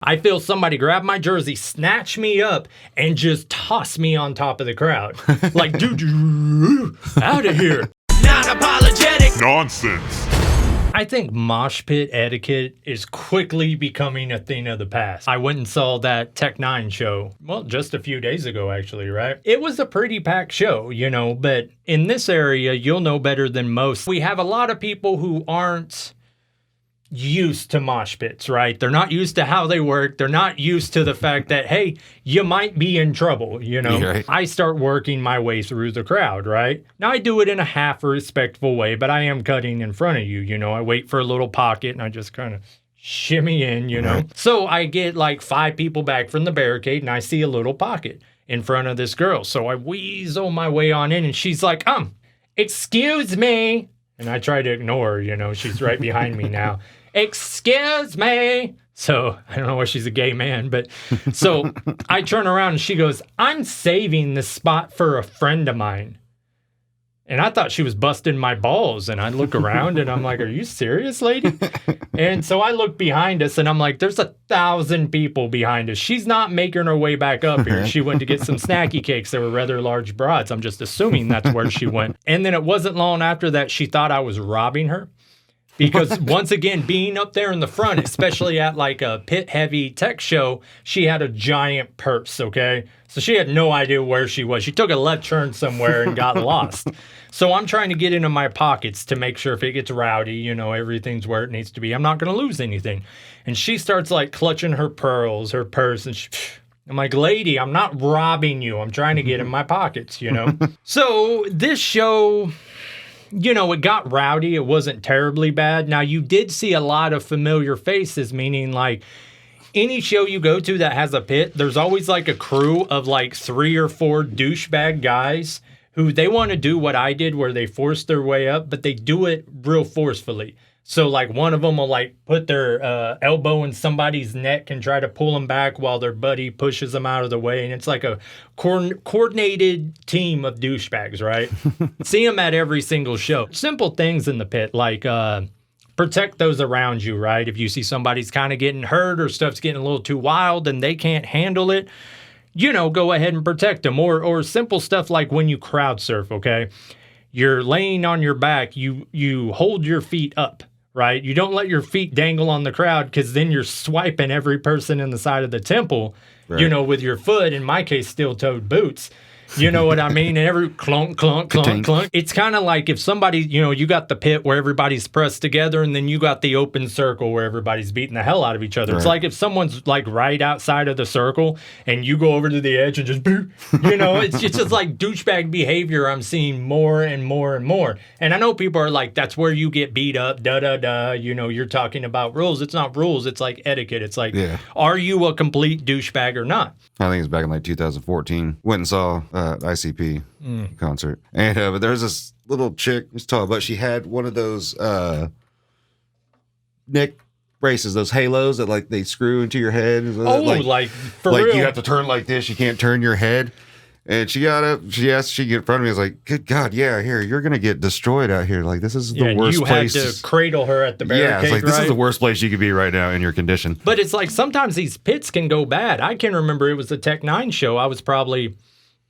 I feel somebody grab my jersey, snatch me up, and just toss me on top of the crowd. Like, dude, out of here. Not apologetic. Nonsense. I think mosh pit etiquette is quickly becoming a thing of the past. I went and saw that Tech 9 show, well, just a few days ago, actually, right? It was a pretty packed show, but in this area, you'll know better than most. We have a lot of people who aren't used to mosh pits, right? They're not used to how they work. They're not used to the fact that, hey, you might be in trouble, Right. I start working my way through the crowd, right? Now I do it in a half respectful way, but I am cutting in front of you, I wait for a little pocket and I just kind of shimmy in, Right. So I get like 5 people back from the barricade and I see a little pocket in front of this girl. So I weasel my way on in and she's like, excuse me. And I try to ignore her, she's right behind me now. Excuse me. So I don't know why she's a gay man, but so I turn around and she goes, I'm saving this spot for a friend of mine. And I thought she was busting my balls. And I look around and I'm like, are you serious, lady? And so I look behind us and I'm like, there's 1,000 people behind us. She's not making her way back up here. She went to get some snacky cakes. They were rather large broads. I'm just assuming that's where she went. And then it wasn't long after that she thought I was robbing her. Because once again, being up there in the front, especially at like a pit heavy tech show, she had a giant purse, okay? So she had no idea where she was. She took a left turn somewhere and got lost. So I'm trying to get into my pockets to make sure if it gets rowdy, everything's where it needs to be. I'm not going to lose anything. And she starts like clutching her pearls, her purse, and I'm like, lady, I'm not robbing you. I'm trying to get in my pockets, So this show, it got rowdy. It wasn't terribly bad. Now, you did see a lot of familiar faces, meaning like any show you go to that has a pit, there's always like a crew of like 3 or 4 douchebag guys who they want to do what I did where they force their way up, but they do it real forcefully. So like one of them will like put their elbow in somebody's neck and try to pull them back while their buddy pushes them out of the way. And it's like a coordinated team of douchebags, right? See them at every single show. Simple things in the pit like protect those around you, right? If you see somebody's kind of getting hurt or stuff's getting a little too wild and they can't handle it, go ahead and protect them. Or simple stuff like when you crowd surf, okay? You're laying on your back, you hold your feet up. Right? You don't let your feet dangle on the crowd because then you're swiping every person in the side of the temple, Right. with your foot, in my case, steel-toed boots. You know what I mean? And every clunk, clunk, clunk, clunk. It's kind of like if somebody, you got the pit where everybody's pressed together and then you got the open circle where everybody's beating the hell out of each other. It's like if someone's like right outside of the circle and you go over to the edge and just, it's just like douchebag behavior I'm seeing more and more and more. And I know people are like, that's where you get beat up, you're talking about rules. It's not rules. It's like etiquette. It's like, Are you a complete douchebag or not? I think it was back in like 2014. Went and saw ICP concert. And but there's this little chick, who's tall, but she had one of those neck braces, those halos that like they screw into your head. Like for real? You have to turn like this. You can't turn your head. And she got up, she get in front of me. I was like, good God, yeah, here, you're going to get destroyed out here. Like, this is the worst place. You had to cradle her at the barricade, Yeah, it's like, this right? is the worst place you could be right now in your condition. But it's like sometimes these pits can go bad. I can remember it was the Tech 9 show. I was probably,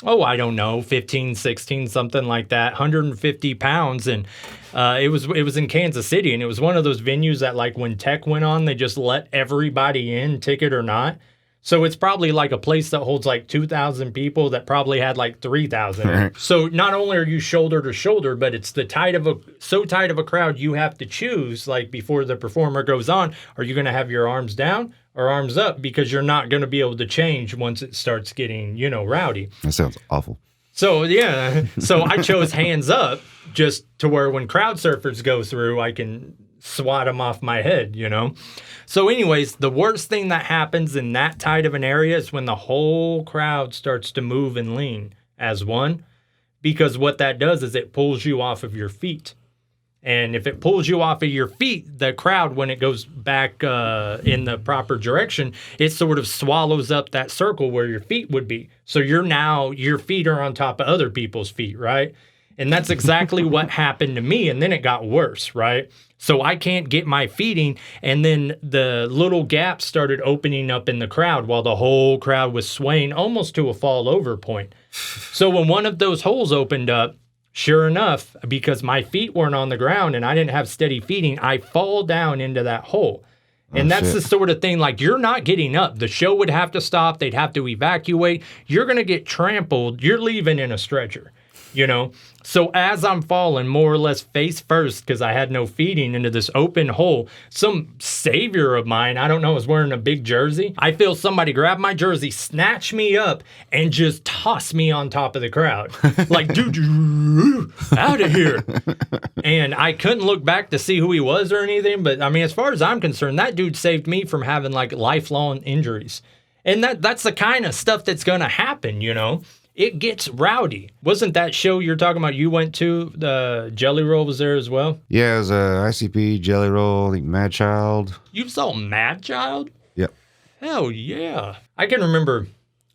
I don't know, 15, 16, something like that, 150 pounds. And it was in Kansas City. And it was one of those venues that like when Tech went on, they just let everybody in, ticket or not. So it's probably like a place that holds like 2,000 people that probably had like 3,000. Right. So not only are you shoulder to shoulder, but it's so tight of a crowd you have to choose like before the performer goes on. Are you going to have your arms down or arms up? Because you're not going to be able to change once it starts getting, rowdy. That sounds awful. So yeah, so I chose hands up just to where when crowd surfers go through, I can swat them off my head, So anyways, the worst thing that happens in that tight of an area is when the whole crowd starts to move and lean as one, because what that does is it pulls you off of your feet. And if it pulls you off of your feet, the crowd, when it goes back in the proper direction, it sort of swallows up that circle where your feet would be. So your feet are on top of other people's feet, right? And that's exactly what happened to me. And then it got worse, right? So I can't get my feeding. And then the little gaps started opening up in the crowd while the whole crowd was swaying almost to a fall over point. So when one of those holes opened up, sure enough, because my feet weren't on the ground and I didn't have steady feeding, I fall down into that hole. And that's the sort of thing, like, you're not getting up. The show would have to stop. They'd have to evacuate. You're going to get trampled. You're leaving in a stretcher, you know? So as I'm falling more or less face first, because I had no feeding, into this open hole, some savior of mine, I don't know, was wearing a big jersey. I feel somebody grab my jersey, snatch me up, and just toss me on top of the crowd. Like, dude, out of here. And I couldn't look back to see who he was or anything. But I mean, as far as I'm concerned, that dude saved me from having like lifelong injuries. And that's the kind of stuff that's going to happen, you know? It gets rowdy. Wasn't that show you're talking about you went to? The Jelly Roll was there as well? Yeah, it was ICP, Jelly Roll, I think Mad Child. You saw Mad Child? Yep. Hell yeah. I can remember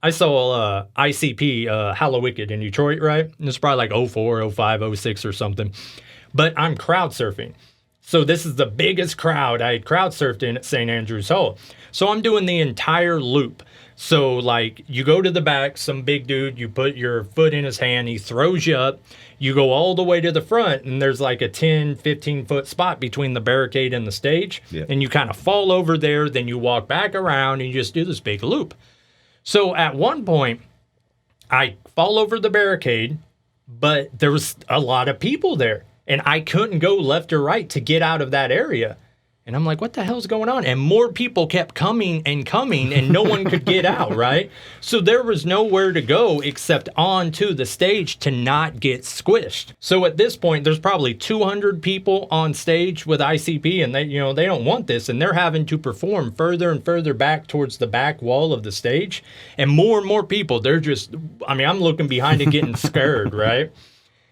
I saw ICP, Hallowicked in Detroit, right? And it's probably like 04, 05, 06 or something. But I'm crowd surfing. So this is the biggest crowd I had crowd surfed in at St. Andrew's Hall. So I'm doing the entire loop. So, like, you go to the back, some big dude, you put your foot in his hand, he throws you up, you go all the way to the front, and there's like a 10, 15-foot spot between the barricade and the stage, and you kind of fall over there, then you walk back around, and you just do this big loop. So, at one point, I fall over the barricade, but there was a lot of people there, and I couldn't go left or right to get out of that area. And I'm like, what the hell's going on? And more people kept coming, and no one could get out, right? So there was nowhere to go except onto the stage to not get squished. So at this point, there's probably 200 people on stage with ICP, and they don't want this, and they're having to perform further and further back towards the back wall of the stage. And more people, they're just, I mean, I'm looking behind and getting scared, right?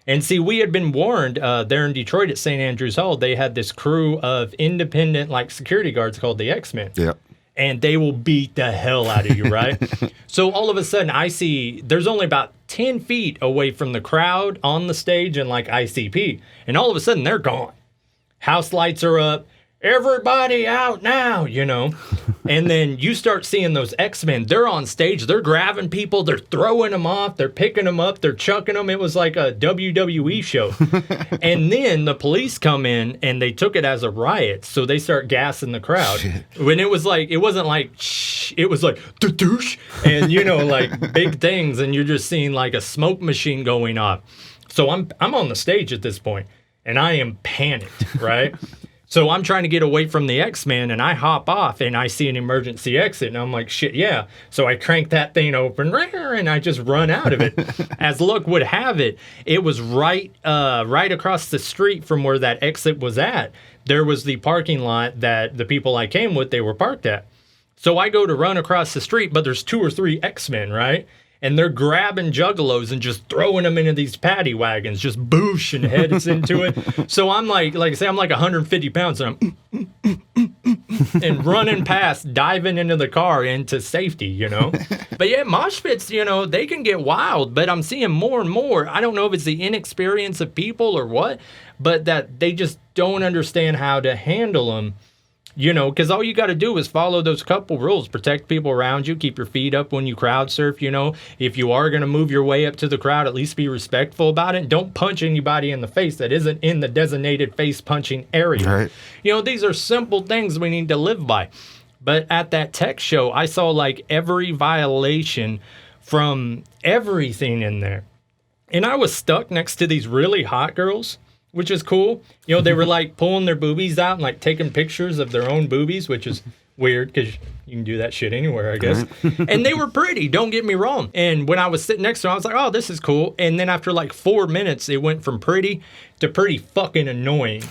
And see, we had been warned there in Detroit at St. Andrew's Hall, they had this crew of independent, like, security guards called the X-Men. Yep. And they will beat the hell out of you, right? So all of a sudden, I see there's only about 10 feet away from the crowd on the stage and, like, ICP. And all of a sudden, they're gone. House lights are up. Everybody out now, you know. And then you start seeing those X-Men. They're on stage. They're grabbing people. They're throwing them off. They're picking them up. They're chucking them. It was like a WWE show. And then the police come in, and they took it as a riot. So they start gassing the crowd. When it was like, it wasn't like, shh. It was like, douche. And, you know, like big things. And you're just seeing like a smoke machine going off. So I'm on the stage at this point, and I am panicked, right? So I'm trying to get away from the X-Men, and I hop off, and I see an emergency exit, and I'm like, shit, yeah. So I crank that thing open, and I just run out of it. As luck would have it, it was right across the street from where that exit was at. There was the parking lot that the people I came with, they were parked at. So I go to run across the street, but there's 2 or 3 X-Men, right? And they're grabbing juggalos and just throwing them into these paddy wagons, just boosh and heads into it. So I'm like I say, I'm like 150 pounds, and I'm and running past, diving into the car into safety, you know. But yeah, mosh pits, you know, they can get wild, but I'm seeing more and more. I don't know if it's the inexperience of people or what, but that they just don't understand how to handle them. You know, because all you got to do is follow those couple rules. Protect people around you. Keep your feet up when you crowd surf, you know. If you are going to move your way up to the crowd, at least be respectful about it. Don't punch anybody in the face that isn't in the designated face punching area. Right. You know, these are simple things we need to live by. But at that tech show, I saw like every violation from everything in there. And I was stuck next to these really hot girls, which is cool. You know, they were like pulling their boobies out and like taking pictures of their own boobies, which is weird because you can do that shit anywhere, I guess. And they were pretty, don't get me wrong. And when I was sitting next to them, I was like, oh, this is cool. And then after like 4 minutes, it went from pretty to pretty fucking annoying,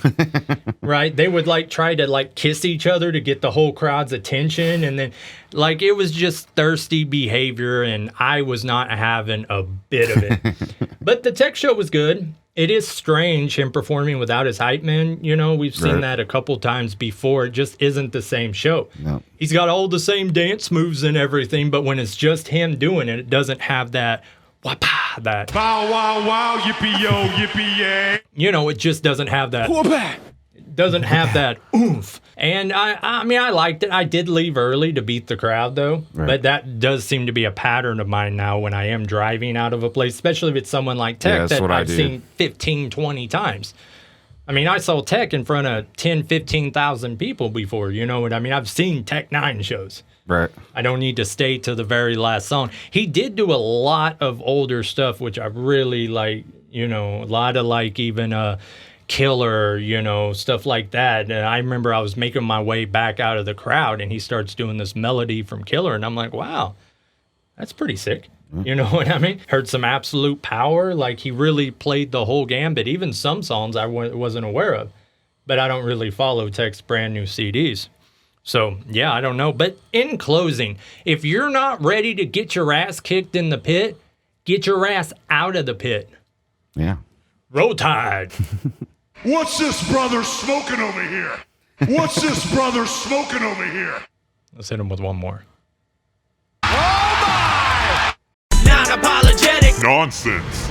right? They would like try to like kiss each other to get the whole crowd's attention. And then like it was just thirsty behavior, and I was not having a bit of it. But the tech show was good. It is strange him performing without his hype man. You know, we've seen that a couple times before. It just isn't the same show. No. He's got all the same dance moves and everything, but when it's just him doing it, it doesn't have that wapa, that. Bow wow wow, yippee yo, yippee yay. You know, it just doesn't have that. It doesn't have that oomph. And I mean, I liked it. I did leave early to beat the crowd, though. Right. But that does seem to be a pattern of mine now when I am driving out of a place, especially if it's someone like Tech that I've seen 15, 20 times. I mean, I saw Tech in front of 10, 15,000 people before. You know what I mean? I've seen Tech 9 shows. Right. I don't need to stay to the very last song. He did do a lot of older stuff, which I really like, you know, a lot of like even Killer, you know, stuff like that. And I remember I was making my way back out of the crowd and he starts doing this melody from Killer. And I'm like, wow, that's pretty sick. You know what I mean? Heard some Absolute Power. Like he really played the whole gambit. Even some songs I wasn't aware of. But I don't really follow Tech's brand new CDs. So, yeah, I don't know. But in closing, if you're not ready to get your ass kicked in the pit, get your ass out of the pit. Yeah. Roll Tide. What's this brother smoking over here? What's this brother smoking over here? Let's hit him with one more. Oh my! Not apologetic. Nonsense.